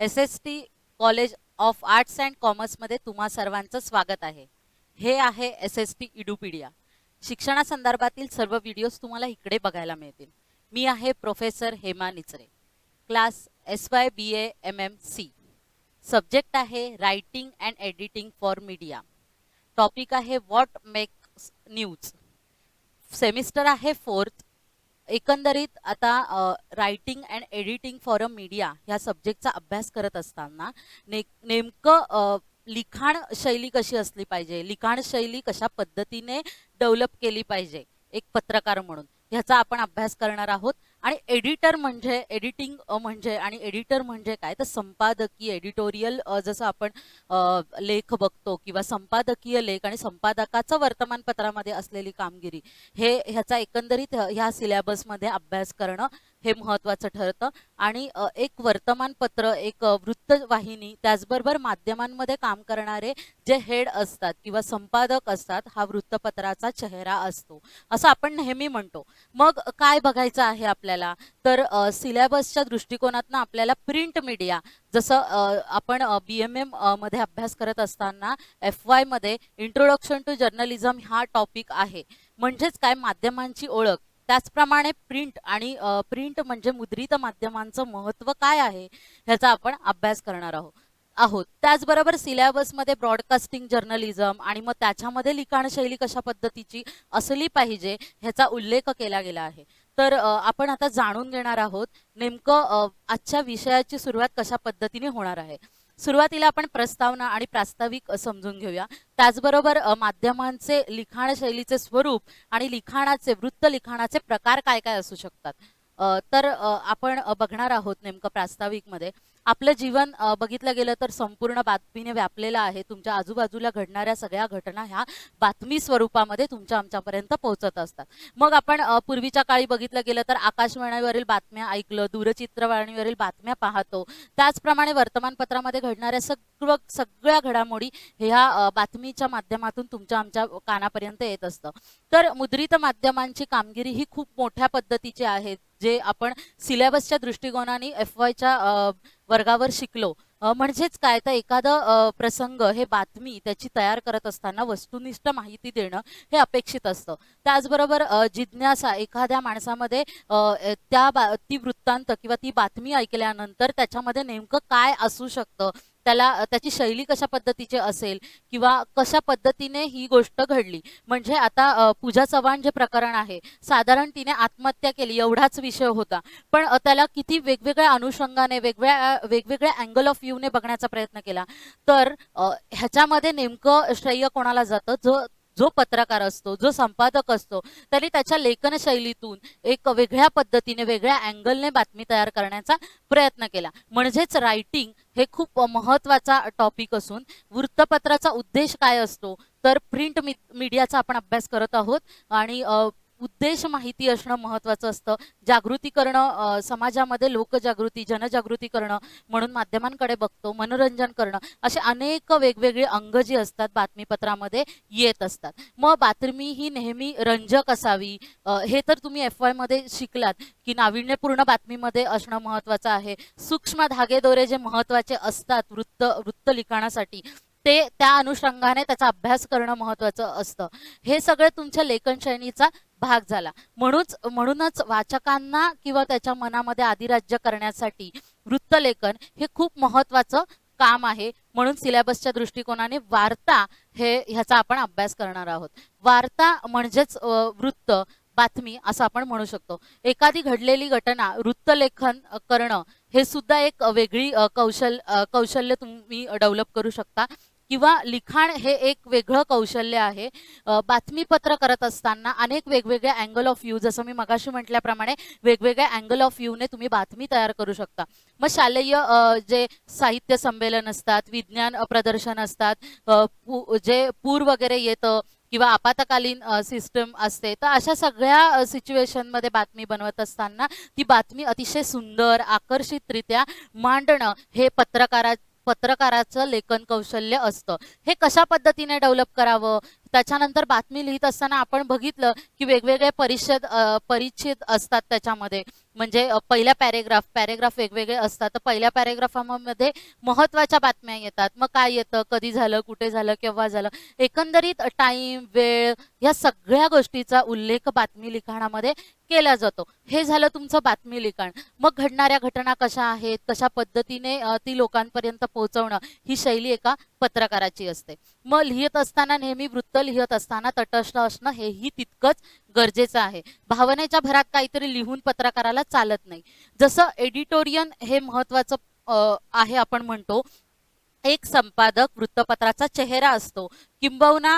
SST college of arts and कॉमर्समध्ये तुम्हा सर्वांचं स्वागत आहे. हे आहे SST इडुपीडिया. शिक्षणासंदर्भातील सर्व व्हिडिओज तुम्हाला इकडे बघायला मिळतील. मी आहे professor Hema Nichare. Class SY BA MMC. Subject आहे writing and editing for media. Topic आहे व्हॉट मेक्स न्यूज. सेमिस्टर आहे 4th. एकंदरीत आता writing and editing for a media ह्या सब्जेक्टचा अभ्यास करत असताना नेमकं लिखाण शैली कशी असली पाहिजे, लिखाण शैली कशा पद्धतीने डेव्हलप केली पाहिजे एक पत्रकार म्हणून, ह्याचा आपण अभ्यास करणार आहोत. आणि एडिटर म्हणजे एडिटिंग म्हणजे आणि एडिटर म्हणजे काय तर संपादकीय एडिटोरियल, जसं आपण लेख बघतो किंवा संपादकीय लेख आणि संपादकाचं वर्तमानपत्रामध्ये असलेली कामगिरी, ह्याचा एकंदरीत ह्या सिलेबसमध्ये अभ्यास करणं हे महत्त्वाचं ठरतं. आणि एक वर्तमानपत्र, एक वृत्तवाहिनी, त्याचबरोबर माध्यमांमध्ये काम करणारे जे हेड असतात किंवा संपादक असतात, हा वृत्तपत्राचा चेहरा असतो असं आपण नेहमी म्हणतो. मग काय बघायचं आहे आपल्याला तर सिलेबसच्या दृष्टिकोनातून आपल्याला प्रिंट मीडिया, जसं आपण BMM मध्ये अभ्यास करत असताना FY मध्ये इंट्रोडक्शन टू जर्नलिझम हा टॉपिक आहे. म्हणजेच काय, माध्यमांची ओळख. त्याचप्रमाणे प्रिंट म्हणजे मुद्रित माध्यमांचं महत्त्व काय आहे ह्याचा आपण अभ्यास करणार आहोत. त्याचबरोबर सिलेबसमध्ये ब्रॉडकास्टिंग जर्नलिझम आणि मग त्याच्यामध्ये लिखाणशैली कशा पद्धतीची असली पाहिजे ह्याचा उल्लेख केला गेला आहे. तर आपण आता जाणून घेणार आहोत नेमकं आजच्या विषयाची सुरुवात कशा पद्धतीने होणार आहे. सुरुवातीला आपण प्रस्तावना आणि प्रास्ताविक समजून घेऊया. त्याचबरोबर माध्यमांचे लिखाण शैलीचे स्वरूप आणि वृत्त लिखाणाचे प्रकार काय काय असू शकतात. तर आपण बघणार आहोत नेमकं प्रास्ताविकमध्ये. आपलं जीवन बघितलं गेलं तर संपूर्ण बातमीने व्यापलेलं आहे. तुमच्या आजूबाजूला घडणाऱ्या सगळ्या घटना ह्या बातमी स्वरूपामध्ये आमच्यापर्यंत पोहोचत असतात. मग आपण पूर्वीच्या काळी बघितलं गेलं तर आकाशवाणीवरील बातम्या ऐकलं, दूरचित्रवाणीवरील बातम्या पाहतो. त्याचप्रमाणे वर्तमानपत्रामध्ये घडणाऱ्या सगळ्या घडामोडी ह्या बातमीच्या माध्यमातून आमच्या कानापर्यंत येत असतं. तर मुद्रित माध्यमांची कामगिरी ही खूप मोठ्या पद्धतीची आहे, जे आपण सिलेबसच्या दृष्टिकोनाने FYच्या वर्गावर शिकलो. म्हणजेच काय तर एखादं प्रसंग हे बातमी त्याची तयार करत असताना वस्तुनिष्ठ माहिती देणं हे अपेक्षित असतं. त्याचबरोबर जिज्ञासा एखाद्या माणसामध्ये ती वृत्तांत किंवा ती बातमी ऐकल्यानंतर त्याच्यामध्ये नेमकं काय असू शकतं, त्याची शैली कशा पद्धतीची असेल किंवा कशा पद्धतीने ही गोष्ट घडली. म्हणजे आता पूजा चव्हाण जे प्रकरण आहे, साधारण तिने आत्महत्या केली एवढाच विषय होता, पण त्याला किती वेगवेगळ्या अनुषंगाने वेगवेगळ्या अँगल ऑफ व्ह्यूने बघण्याचा प्रयत्न केला. तर ह्याच्यामध्ये नेमकं श्रेय कोणाला जातं? जो पत्रकार असतो, जो संपादक असतो, त्यांनी त्याच्या लेखन शैलीतून एक वेगळ्या पद्धतीने वेगळ्या अँगलने बातमी तयार करण्याचा प्रयत्न केला. म्हणजेच रायटिंग हे खूप महत्त्वाचा टॉपिक असून वृत्तपत्राचा उद्देश काय असतो तर प्रिंट मीडियाचा आपण अभ्यास करत आहोत. आणि उद्देश माहिती असणं महत्त्वाचं असतं. जागृती करणं, समाजामध्ये लोकजागृती, जनजागृती करणं म्हणून माध्यमांकडे बघतो. मनोरंजन करणं, असे अनेक वेगवेगळे अंग जी असतात बातमीपत्रामध्ये येत असतात. मग बातमी ही नेहमी रंजक असावी, हे तर तुम्ही FY मध्ये शिकलात की नाविन्यपूर्ण बातमीमध्ये असणं महत्त्वाचं आहे. सूक्ष्म धागेदोरे जे महत्त्वाचे असतात वृत्त लिखाणासाठी, ते त्या अनुषंगाने त्याचा अभ्यास करणं महत्त्वाचं असतं. हे सगळं तुमच्या लेखनशैलीचा भाग झाला. म्हणूनच वाचकांना किंवा त्याच्या मनामध्ये अधिराज्य करण्यासाठी वृत्तलेखन हे खूप महत्त्वाचं काम आहे. म्हणून सिलेबसच्या दृष्टिकोनाने वार्ता ह्याचा आपण अभ्यास करणार आहोत. वार्ता म्हणजेच वृत्त, बातमी असं आपण म्हणू शकतो. एखादी घडलेली घटना वृत्तलेखन करणं हे सुद्धा एक वेगळी कौशल्य तुम्ही डेव्हलप करू शकता, किंवा लिखाण हे एक वेगळं कौशल्य आहे. बातमीपत्र करत असताना अनेक वेगवेगळ्या अँगल ऑफ व्ह्यू, जसं मी मगाशी म्हटल्याप्रमाणे वेगवेगळ्या अँगल ऑफ व्ह्यूने तुम्ही बातमी तयार करू शकता. मग शालेय जे साहित्य संमेलन असतात, विज्ञान प्रदर्शन असतात, जे पूर वगैरे येतं किंवा आपत्कालीन सिस्टम असते, तर अशा सगळ्या सिच्युएशनमध्ये बातमी बनवत असताना ती बातमी अतिशय सुंदर, आकर्षितरित्या मांडणं हे पत्रकाराचं लेखन कौशल्य असतं. हे कशा पद्धतीने डेव्हलप करावं, त्याच्यानंतर बातमी लिहित असताना आपण बघितलं की वेगवेगळे परिच्छेद असतात त्याच्यामध्ये. म्हणजे पहिल्या पॅरेग्राफ वेगवेगळे असतात. तर पहिल्या पॅरेग्राफामध्ये महत्त्वाच्या बातम्या येतात. मग काय येतं, कधी झालं, कुठे झालं, केव्हा झालं, एकंदरीत टाईम, वेळ, या सगळ्या गोष्टीचा उल्लेख बातमी लिखाणामध्ये केला जातो. हे झालं तुमचं बातमी लिखाण. मग घडणाऱ्या घटना कशा आहेत, कशा पद्धतीने ती लोकांपर्यंत पोहोचवणं, ही शैली एका पत्रकाराची असते. मग लिहित असताना नेहमी वृत्त लिहित असताना तटस्थ असणं हेही तितकंच गरजेचं आहे. भावनेच्या भरात काहीतरी लिहून पत्रकाराला चालत नाही. जसं एडिटोरियल हे महत्वाचं आहे आपण म्हणतो. एक संपादक वृत्तपत्राचा चेहरा असतो, किंबहुना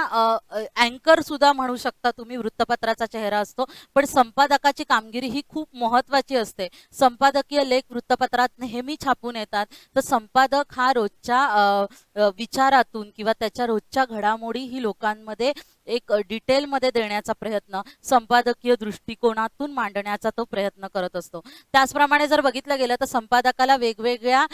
अँकर सुद्धा म्हणू शकता तुम्ही, वृत्तपत्राचा चेहरा असतो. पण संपादकाची कामगिरी ही खूप महत्त्वाची असते. संपादकीय लेख वृत्तपत्रात नेहमी छापून येतात. तर संपादक हा रोजच्या विचारातून किंवा त्याच्या रोजच्या घडामोडी ही लोकांमध्ये एक डिटेलमध्ये देण्याचा प्रयत्न, संपादकीय दृष्टिकोनातून मांडण्याचा तो प्रयत्न करत असतो. त्याचप्रमाणे जर बघितलं गेलं तर संपादकाला वेगवेगळ्या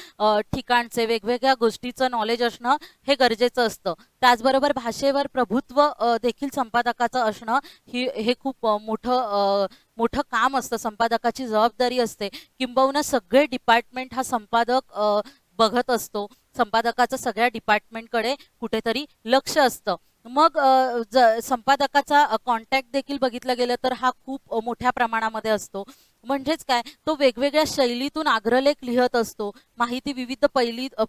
ठिकाणचे, वेगवेगळ्या गोष्टीचं नॉलेज असणं हे गरजेचं असतं. त्याचबरोबर भाषेवर प्रभुत्व देखील संपादकाचं असणं हे खूप मोठं काम असतं. संपादकाची जबाबदारी असते. किंबहुना सगळे डिपार्टमेंट हा संपादक बघत असतो. संपादकाचं सगळ्या डिपार्टमेंटकडे कुठेतरी लक्ष असतं. मग संपादकाचा कॉन्टॅक्ट देखील बघितलं गेलं तर हा खूप मोठ्या प्रमाणामध्ये असतो. म्हणजेच काय, तो वेगवेगळ्या शैलीतून अग्रलेख लिहत असतो. माहिती विविध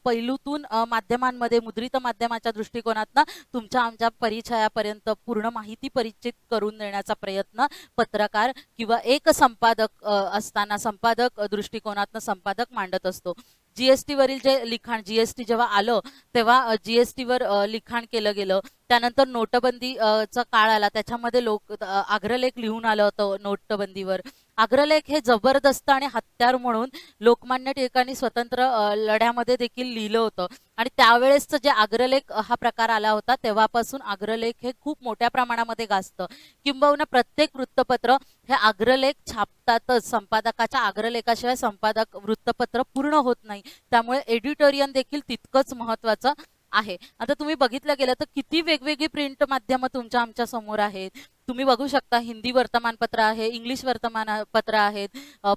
पैलूतून माध्यमांमध्ये, मुद्रित माध्यमाच्या दृष्टिकोनातनं तुमच्या आमच्या परिचयापर्यंत पूर्ण माहिती परिचित करून देण्याचा प्रयत्न पत्रकार किंवा एक संपादक असताना संपादक दृष्टिकोनातनं संपादक मांडत असतो. जीएसटी वरील जे लिखाण, जीएसटी जेव्हा आलं तेव्हा जीएसटी वर लिखाण केलं गेलं. त्यानंतर नोटबंदीचा काळ आला, त्याच्यामध्ये अग्रलेख लिहून आलं होतं नोटबंदीवर. अग्रलेख हे जबरदस्त आणि हत्यार म्हणून लोकमान्य टिळकांनी स्वतंत्र लढ्यामध्ये देखील लिहिलं होतं. आणि त्यावेळेसचं जे अग्रलेख हा प्रकार आला होता तेव्हापासून अग्रलेख हे खूप मोठ्या प्रमाणामध्ये गाजतं. किंबहुना प्रत्येक वृत्तपत्र हे अग्रलेख छापतातच. संपादकाच्या अग्रलेखाशिवाय संपादक वृत्तपत्र पूर्ण होत नाही. त्यामुळे एडिटोरियल देखील तितकंच महत्त्वाचं आहे. आता तुम्ही बघितलं गेलं तर किती वेगवेगळी प्रिंट माध्यमं तुमच्या आमच्या समोर आहेत. तुम्ही बघू शकता, हिंदी वर्तमानपत्र आहे, इंग्लिश वर्तमानपत्र आहेत,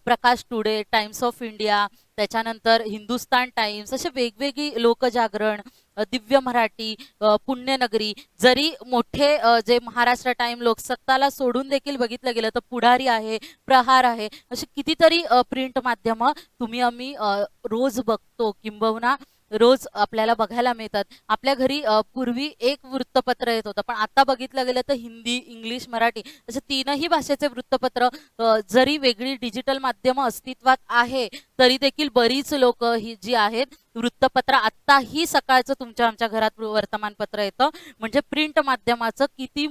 प्रकाश टुडे, टाइम्स ऑफ इंडिया, त्याच्यानंतर हिंदुस्तान टाइम्स, असे वेगवेगळी, लोकजागरण, दिव्य मराठी, पुण्यनगरी. जरी मोठे जे महाराष्ट्र टाइम, लोकसत्ताला सोडून देखील बघितलं गेलं तर पुढारी आहे, प्रहार आहे, अशी कितीतरी प्रिंट माध्यमं तुम्ही आम्ही रोज बघतो, किंबहुना रोज आपल्याला बघायला मिळतात. आपल्या घरी पूर्वी एक वृत्तपत्र येत होतं, पण आता बघितलं गेलं तर हिंदी, इंग्लिश, मराठी असे तीनही भाषेचे वृत्तपत्र, जरी वेगळी डिजिटल माध्यमं अस्तित्वात आहे तरी देखील बरीच लोक ही जी आहेत वृत्तपत्र, आत्ताही सकाळचं तुमच्या आमच्या घरात वर्तमानपत्र येतं. म्हणजे प्रिंट माध्यमाचं किती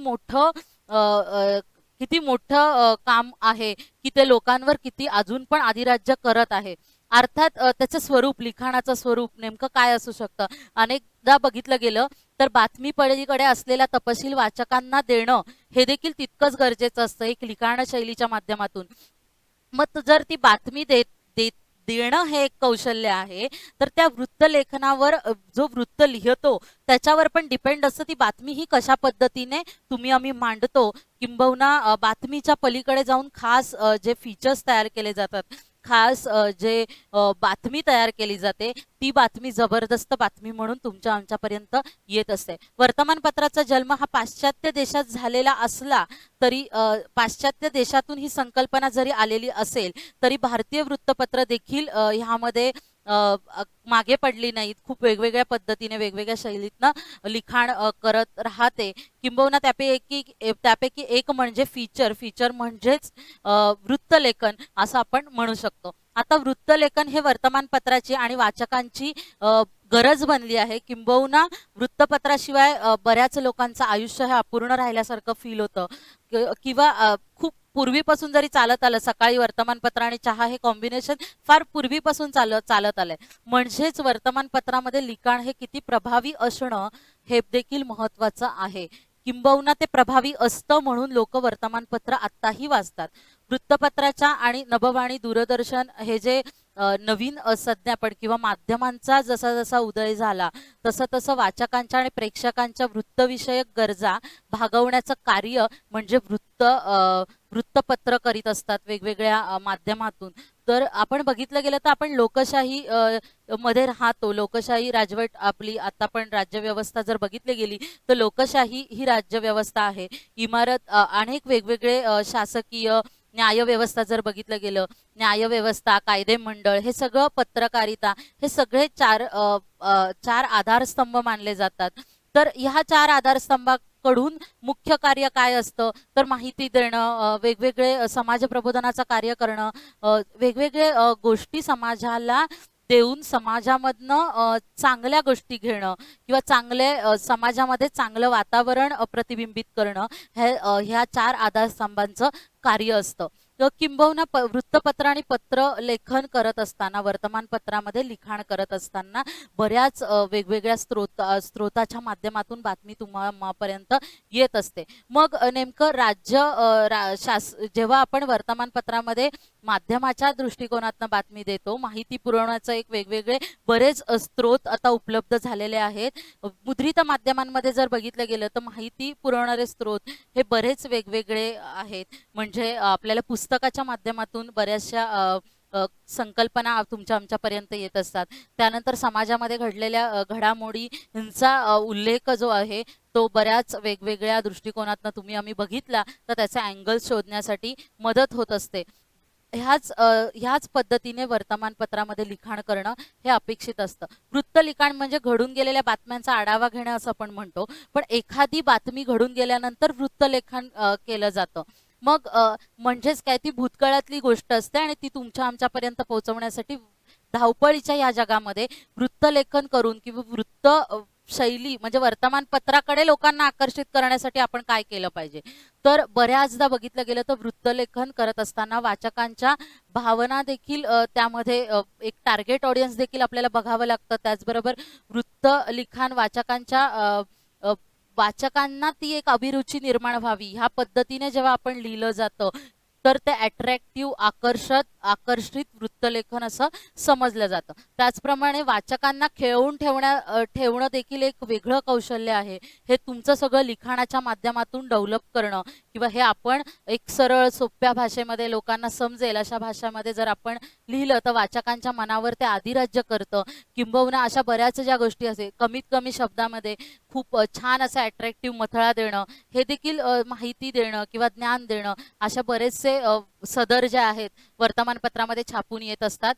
मोठं काम आहे की ते लोकांवर किती अजून पण अधिराज्य करत आहे. अर्थात त्याचं स्वरूप, लिखाणाचं स्वरूप नेमकं काय असू शकतं. अनेकदा बघितलं गेलं तर बातमी पलीकडे असलेला तपशील वाचकांना देणं हे देखील तितकंच गरजेचं असतं एक लिखाण शैलीच्या माध्यमातून. मग जर ती बातमी देणं हे एक कौशल्य आहे, तर त्या वृत्तलेखनावर जो वृत्त लिहितो त्याच्यावर पण डिपेंड असतं ती बातमी ही कशा पद्धतीने तुम्ही आम्ही मांडतो. किंबहुना बातमीच्या पलीकडे जाऊन खास जे फीचर्स तयार केले जातात, खास जे बातमी तयार केली जाते, ती बातमी जबरदस्त बातमी म्हणून तुमच्या आमच्यापर्यंत येत असते. वर्तमानपत्राचा जन्म हा पाश्चात्य देशात झालेला असला तरी, पाश्चात्य देशातून ही संकल्पना जरी आलेली असेल तरी भारतीय वृत्तपत्र देखील ह्यामध्ये मागे पडली नाहीत. खूप वेगवेगळ्या पद्धतीने, वेगवेगळ्या शैलीतनं लिखाण करत राहते. किंबहुना त्यापैकी एक म्हणजे फीचर म्हणजेच वृत्तलेखन असं आपण म्हणू शकतो. आता वृत्तलेखन हे वर्तमानपत्राची आणि वाचकांची गरज बनली आहे. किंबहुना वृत्तपत्राशिवाय बऱ्याच लोकांचं आयुष्य हे अपूर्ण राहिल्यासारखं फील होतं. किंवा खूप पूर्वीपासून जरी चालत आलं, सकाळी वर्तमानपत्र आणि चहा हे कॉम्बिनेशन फार पूर्वीपासून चालत आलंय. म्हणजेच वर्तमानपत्रामध्ये लिखाण हे किती प्रभावी असणं हे देखील महत्त्वाचं आहे. किंबहुना ते प्रभावी असतं म्हणून लोक वर्तमानपत्र आत्ताही वाचतात. वृत्तपत्राच्या आणि नभवाणी, दूरदर्शन हे जे नवीन संज्ञापन किंवा माध्यमांचा जसा जसा उदय झाला तसं तसं वाचकांच्या आणि प्रेक्षकांच्या वृत्तविषयक गरजा भागवण्याचं कार्य म्हणजे वृत्तपत्र करीत असतात वेगवेगळ्या माध्यमातून. तर आपण बघितलं गेलं तर आपण लोकशाही मध्ये राहतो. लोकशाही राजवट आपली आता पण राज्यव्यवस्था जर बघितली गेली तर लोकशाही ही राज्यव्यवस्था आहे. इमारत अनेक वेगवेगळे शासकीय न्यायव्यवस्था जर बघितलं गेलं, न्यायव्यवस्था, कायदे मंडळ, हे सगळं पत्रकारिता, हे सगळे चार आधारस्तंभ मानले जातात. तर ह्या चार आधारस्तंभाकडून मुख्य कार्य काय असतं तर माहिती देणं, वेगवेगळे समाज प्रबोधनाचं कार्य करणं, वेगवेगळे गोष्टी समाजाला देऊन समाजामधनं चांगल्या गोष्टी घेणं किंवा समाजामध्ये चांगलं वातावरण प्रतिबिंबित करणं, ह्या चार आधारस्तंभांचं कार्य असतं. किंबहुना वृत्तपत्र आणि पत्र लेखन करत असताना, वर्तमानपत्रामध्ये लिखाण करत असताना बऱ्याच वेगवेगळ्या स्रोताच्या माध्यमातून बातमी तुम्हापर्यंत येत असते. मग नेमकं जेव्हा आपण वर्तमानपत्रामध्ये माध्यमाच्या दृष्टिकोनातून बातमी देतो, माहिती पुरवण्याचं एक वेगवेगळे बरेच स्रोत आता उपलब्ध झालेले आहेत. मुद्रित माध्यमांमध्ये जर बघितलं गेलं तर माहिती पुरवणारे स्रोत हे बरेच वेगवेगळे आहेत. म्हणजे आपल्याला पुस्तकाच्या माध्यमातून बऱ्याचशा संकल्पना तुमच्या आमच्यापर्यंत येत असतात. त्यानंतर समाजामध्ये घडलेल्या घडामोडींचा उल्लेख जो आहे तो बऱ्याच वेगवेगळ्या दृष्टिकोनातून तुम्ही आम्ही बघितला तर त्याचे अँगल्स शोधण्यासाठी मदत होत असते. ह्याच पद्धतीने वर्तमानपत्रामध्ये लिखाण करणं हे अपेक्षित असतं. वृत्तलिखाण म्हणजे घडून गेलेल्या बातम्यांचा आढावा घेणं असं आपण म्हणतो, पण एखादी बातमी घडून गेल्यानंतर वृत्तलेखन केलं जातं. मग म्हणजेच काय, ती भूतकाळातली गोष्ट असते आणि ती तुमच्या आमच्यापर्यंत पोहोचवण्यासाठी धावपळीच्या या जगामध्ये वृत्तलेखन करून किंवा शैली म्हणजे वर्तमानपत्राकडे लोकांना आकर्षित करण्यासाठी आपण काय केलं पाहिजे. तर बऱ्याचदा बघितलं गेलं तर वृत्तलेखन करत असताना वाचकांच्या भावना देखील त्यामध्ये एक टार्गेट ऑडियन्स देखील आपल्याला बघावं लागतं. त्याचबरोबर वृत्तलिखाण वाचकांना ती एक अभिरुची निर्माण व्हावी ह्या पद्धतीने जेव्हा आपण लिहिलं जातं तर ते अट्रॅक्टिव्ह, आकर्षित वृत्तलेखन असं समजलं जातं. त्याचप्रमाणे वाचकांना खेळवून ठेवणं देखील एक वेगळं कौशल्य आहे. हे तुमचं सगळं लिखाणाच्या माध्यमातून डेव्हलप करणं किंवा हे आपण एक सरळ सोप्या भाषेमध्ये लोकांना समजेल अशा भाषेमध्ये जर आपण लिहिलं तर वाचकांच्या मनावर ते अधिराज्य करतं. किंबहुना अशा बऱ्याच ज्या गोष्टी असेल कमीत कमी शब्दामध्ये खूप छान असं अट्रॅक्टिव्ह मथळा देणं, हे देखील माहिती देणं किंवा ज्ञान देणं, अशा बरेचसे सदर जे आहेत वर्तमानपत्रामध्ये छापून येत असतात.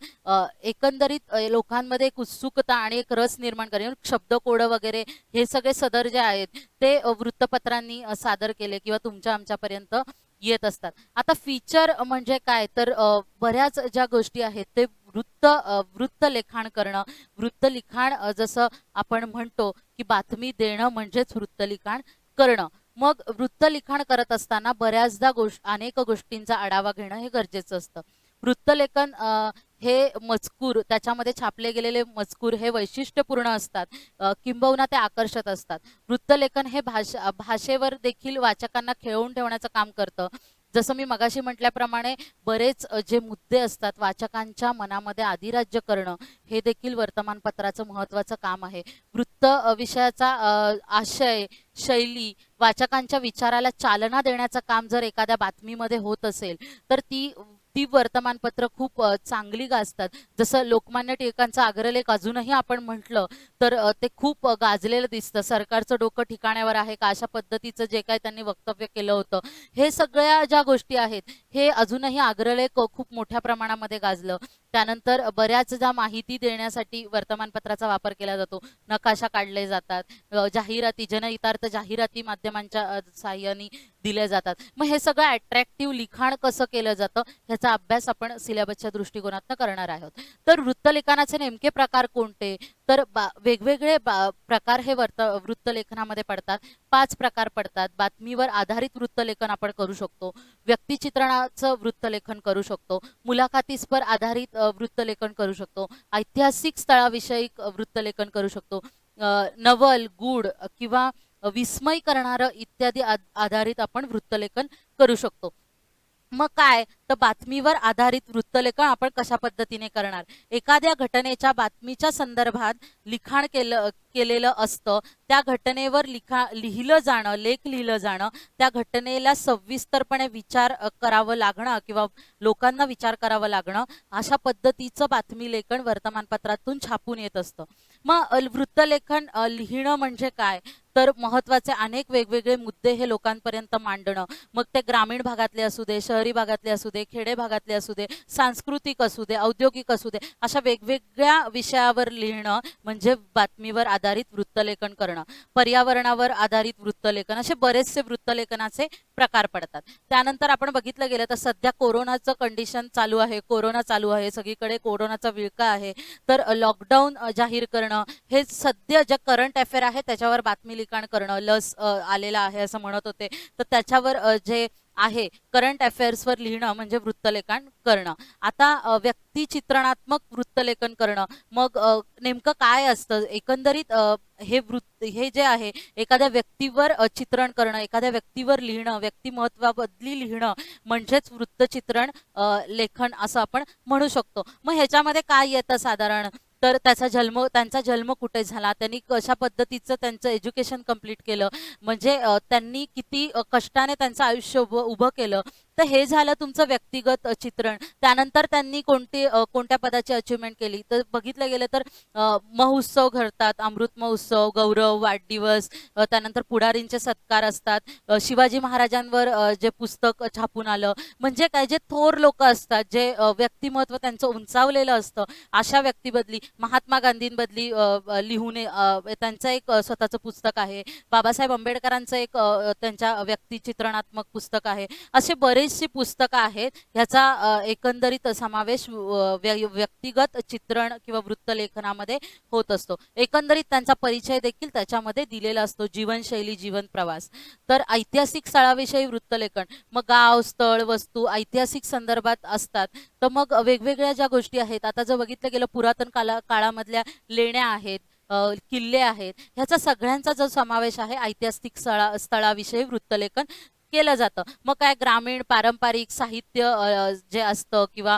एकंदरीत लोकांमध्ये एक उत्सुकता आणि एक रस निर्माण करेल. शब्दकोड वगैरे हे सगळे सदर जे आहेत ते वृत्तपत्रांनी सादर केले किंवा तुमच्या आमच्यापर्यंत येत असतात. आता फीचर म्हणजे काय तर बऱ्याच ज्या गोष्टी आहेत ते वृत्तलेखाण करणं, वृत्तलिखाण जसं आपण म्हणतो की बातमी देणं म्हणजेच वृत्तलिखाण करणं. मग वृत्तलिखाण करत असताना बऱ्याचदा अनेक गोष्टींचा आढावा घेणं हे गरजेचं असतं. वृत्तलेखन हे मजकूर, त्याच्यामध्ये छापले गेलेले मजकूर हे वैशिष्ट्यपूर्ण असतात, किंबहुना ते आकर्षक असतात. वृत्तलेखन हे भाषेवर देखील वाचकांना खेळवून ठेवण्याचं काम करतं. जसं मी मगाशी म्हटल्याप्रमाणे बरेच जे मुद्दे असतात वाचकांच्या मनामध्ये अधिराज्य करणं हे देखील वर्तमानपत्राचं महत्त्वाचं काम आहे. वृत्त विषयाचा आशय, शैली, वाचकांच्या विचाराला चालना देण्याचं काम जर एखाद्या बातमीमध्ये होत असेल तर ती वर्तमानपत्र खूप चांगली गाजतात. जसं लोकमान्य टिळकांचा अग्रलेख अजूनही आपण म्हटलं तर ते खूप गाजलेलं दिसतं. सरकारचं डोकं ठिकाण्यावर आहे का, अशा पद्धतीचं जे काही त्यांनी वक्तव्य केलं होतं, हे सगळ्या ज्या गोष्टी आहेत हे अजूनही अग्रलेख खूप मोठ्या प्रमाणामध्ये गाजलं. त्यानंतर बऱ्याच ज्या माहिती देण्यासाठी वर्तमानपत्राचा वापर केला जातो, नकाशा काढले जातात, जाहिराती, जनहितार्थ जाहिराती माध्यमांच्या साहाय्याने दिल्या जातात. मग हे सगळं अट्रॅक्टिव्ह लिखाण कसं केलं जातं ह्याचा अभ्यास आपण सिलेबसच्या दृष्टिकोनातून करणार आहोत. तर वृत्तलेखनाचे नेमके प्रकार कोणते तर वेगवेगळे प्रकार हे वृत्तलेखनामध्ये पडतात. 5 प्रकार पडतात. बातमीवर आधारित वृत्तलेखन आपण करू शकतो, व्यक्तिचित्रणाचं वृत्तलेखन करू शकतो, मुलाखतीसपर आधारित वृत्तलेखन करू शकतो, ऐतिहासिक स्थळाविषयक वृत्तलेखन करू शकतो, नवल, गूढ किंवा विस्मय करणारं इत्यादी आधारित आपण वृत्तलेखन करू शकतो. मग काय तर बातमीवर आधारित वृत्तलेखन आपण कशा पद्धतीने करणार. एखाद्या घटनेच्या बातमीच्या संदर्भात लिखाण केलेलं असतं. त्या घटनेवर लिहिलं जाणं, लेख लिहिलं जाणं, त्या घटनेला सविस्तरपणे विचार करावं लागणं किंवा लोकांना विचार करावं लागणं, अशा पद्धतीचं बातमी लेखन वर्तमानपत्रातून छापून येत असतं. मग वृत्तलेखन लिहिणं म्हणजे काय तर महत्त्वाचे अनेक वेगवेगळे मुद्दे हे लोकांपर्यंत मांडणं. मग ते ग्रामीण भागातले असू दे, शहरी भागातले असू दे, खेडे भागातले असू दे, सांस्कृतिक असू दे, औद्योगिक असू दे, अशा वेगवेगळ्या विषयावर लिहिणं म्हणजे बातमीवर आधारित वृत्तलेखन करणं. पर्यावरणावर आधारित वृत्तलेखन, असे बरेचसे वृत्तलेखनाचे प्रकार पडतात. त्यानंतर आपण बघितलं गेलं तर सध्या कोरोनाचं कंडिशन चालू आहे, कोरोना चालू आहे, सगळीकडे कोरोनाचा विळखा आहे. तर लॉकडाऊन जाहीर करणं, हे सध्या जे करंट अफेअर आहे त्याच्यावर बातमी लिखाण करणं. लस आलेला आहे असं म्हणत होते, तर त्याच्यावर जे आहे करंट अफेअर्सवर लिहिणं म्हणजे वृत्तलेखन करणं. आता व्यक्तिचित्रणात्मक वृत्तलेखन करणं, मग नेमकं काय असतं एकंदरीत हे जे आहे एखाद्या व्यक्तीवर चित्रण करणं, एखाद्या व्यक्तीवर लिहिणं, व्यक्तिमत्वाबद्दली लिहिणं म्हणजेच वृत्तचित्रण लेखन असं आपण म्हणू शकतो. मग ह्याच्यामध्ये काय येतं साधारण तर त्यांचा जन्म कुठे झाला, त्यांनी कशा पद्धतीचं त्यांचं एज्युकेशन कंप्लीट केलं, म्हणजे त्यांनी किती कष्टाने त्यांचं आयुष्य उभं केलं. तर हे झालं तुमचं व्यक्तिगत चित्रण. त्यानंतर त्यांनी कोणत्या पदाची अचिव्हमेंट केली तर बघितलं गेलं तर महोत्सव घडतात, अमृत महोत्सव, गौरव, वाढदिवस, त्यानंतर पुढारींचे सत्कार असतात. शिवाजी महाराजांवर जे पुस्तक छापून आलं, म्हणजे काय जे थोर लोक असतात, जे व्यक्तिमत्व त्यांचं उंचावलेलं असतं, अशा व्यक्तीबदली महात्मा गांधींबदली लिहून त्यांचं एक स्वतःचं पुस्तक आहे. बाबासाहेब आंबेडकरांचं एक त्यांच्या व्यक्तिचित्रणात्मक पुस्तक आहे. असे बरेचशी पुस्तकं आहेत. ह्याचा एकंदरीत समावेश व्यक्तिगत चित्रण किंवा वृत्तलेखनामध्ये होत असतो. एकंदरीत त्यांचा परिचय देखील त्याच्यामध्ये दिलेला असतो, जीवनशैली, जीवन प्रवास. तर ऐतिहासिक स्थळाविषयी वृत्तलेखन, मग गाव, स्थळ, वस्तू ऐतिहासिक संदर्भात असतात. तर मग वेगवेगळ्या ज्या गोष्टी आहेत, आता जर बघितलं गेलं पुरातन काळामधल्या लेण्या आहेत, किल्ले आहेत, ह्याचा सगळ्यांचा जो समावेश आहे ऐतिहासिक स्थळाविषयी वृत्तलेखन केलं जातं. मग काय ग्रामीण पारंपरिक साहित्य जे असतं किंवा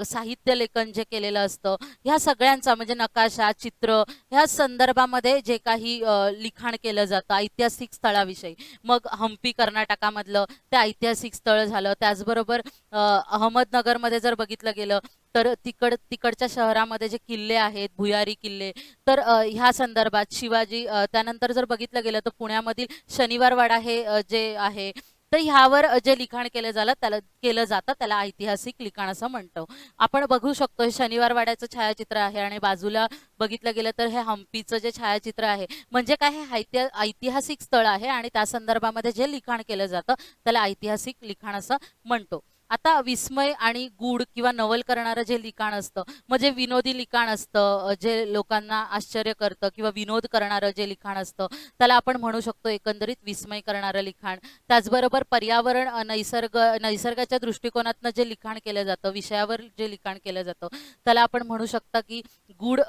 साहित्य लेखन जे केलेलं असतं, ह्या सगळ्यांचा म्हणजे नकाशा, चित्र, ह्या संदर्भामध्ये जे काही लिखाण केलं जातं ऐतिहासिक स्थळाविषयी. मग हम्पी कर्नाटकामधलं ते ऐतिहासिक स्थळ झालं. त्याचबरोबर अहमदनगरमध्ये जर बघितलं गेलं तर तिकडच्या शहरामध्ये जे किल्ले आहेत, भुयारी किल्ले, तर ह्या संदर्भात शिवाजी, त्यानंतर जर बघितलं गेलं तर पुण्यामधील शनिवारवाडा हे जे आहे, तर ह्यावर जे लिखाण केलं जातं त्याला ऐतिहासिक लिखाण असं म्हणतो. आपण बघू शकतो हे शनिवारवाड्याचं छायाचित्र आहे आणि बाजूला बघितलं गेलं तर हे हम्पीचं जे छायाचित्र आहे, म्हणजे काय हे ऐतिहासिक स्थळ आहे आणि त्या संदर्भामध्ये जे लिखाण केलं जातं त्याला ऐतिहासिक लिखाण असं म्हणतो. आता विस्मय आणि गूढ किंवा नवल करणारं जे लिखाण असतं, म्हणजे विनोदी लिखाण असतं, जे लोकांना आश्चर्य करतं किंवा विनोद करणारं जे लिखाण असतं त्याला आपण म्हणू शकतो एकंदरीत विस्मय करणारं लिखाण. त्याचबरोबर पर्यावरण, निसर्गाच्या दृष्टिकोनातनं जे लिखाण केलं जातं, विषयावर जे लिखाण केलं जातं त्याला आपण म्हणू शकता की गूढ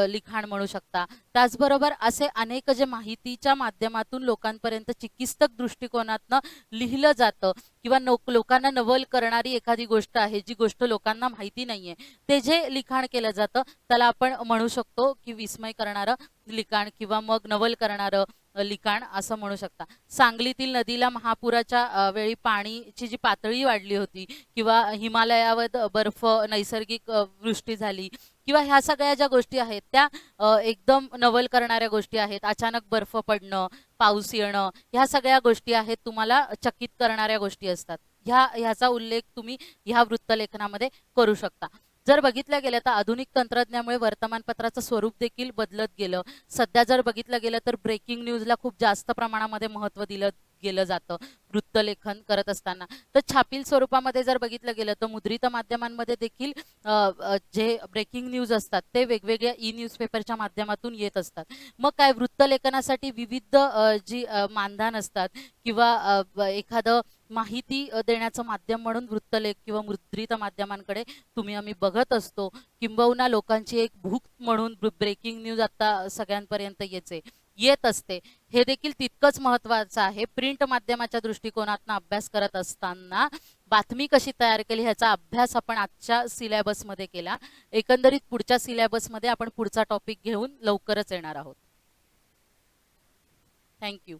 लिखाण म्हणू शकता. त्याचबरोबर असे अनेक जे माहितीच्या माध्यमातून लोकांपर्यंत चिकित्सक दृष्टिकोनातनं लिहिलं जातं किंवा लोकांना नवल करणारी एखादी गोष्ट आहे, जी गोष्ट लोकांना माहिती नाहीये, ते जे लिखाण केलं जातं त्याला आपण म्हणू शकतो की विस्मय करणारं लिखाण किंवा मग नवल करणारं लिखाण असं म्हणू शकता. सांगलीतील नदीला महापुराच्या वेळी पाणीची जी पातळी वाढली होती किंवा हिमालयावर बर्फ नैसर्गिक वृष्टी झाली किंवा ह्या सगळ्या ज्या गोष्टी आहेत त्या एकदम नवल करणाऱ्या गोष्टी आहेत. अचानक बर्फ पडणं, पाऊस येणं, ह्या सगळ्या गोष्टी आहेत, तुम्हाला चकित करणाऱ्या गोष्टी असतात. ह्याचा उल्लेख तुम्ही ह्या वृत्तलेखनामध्ये करू शकता. जर बघितलं गेलं तर आधुनिक तंत्रज्ञानामुळे वर्तमानपत्राचं स्वरूप देखील बदलत गेलं. सध्या जर बघितलं गेलं तर ब्रेकिंग न्यूजला खूप जास्त प्रमाणामध्ये महत्त्व दिलं गेलं जातं वृत्तलेखन करत असताना. तर छापील स्वरूपामध्ये जर बघितलं गेलं तर मुद्रित माध्यमांमध्ये देखील जे ब्रेकिंग न्यूज असतात ते वेगवेगळ्या न्यूजपेपरच्या माध्यमातून येत असतात. मग काय वृत्तलेखनासाठी विविध जी मानधन असतात किंवा एखादं माहिती देण्याचं माध्यम म्हणून वृत्तलेख किंवा मुद्रित माध्यमांकडे आम्ही बघत असतो. किंबहुना लोकांची एक भूक म्हणून ब्रेकिंग न्यूज आता सगळ्यांपर्यंत येत असते, हे देखील तितकंच महत्त्वाचं आहे. प्रिंट माध्यमाच्या दृष्टिकोनातून अभ्यास करत असताना बातमी कशी तयार केली ह्याचा अभ्यास आपण आजच्या सिलेबसमध्ये केला. एकंदरीत पुढच्या सिलेबसमध्ये आपण पुढचा टॉपिक घेऊन लवकरच येणार आहोत. थँक्यू.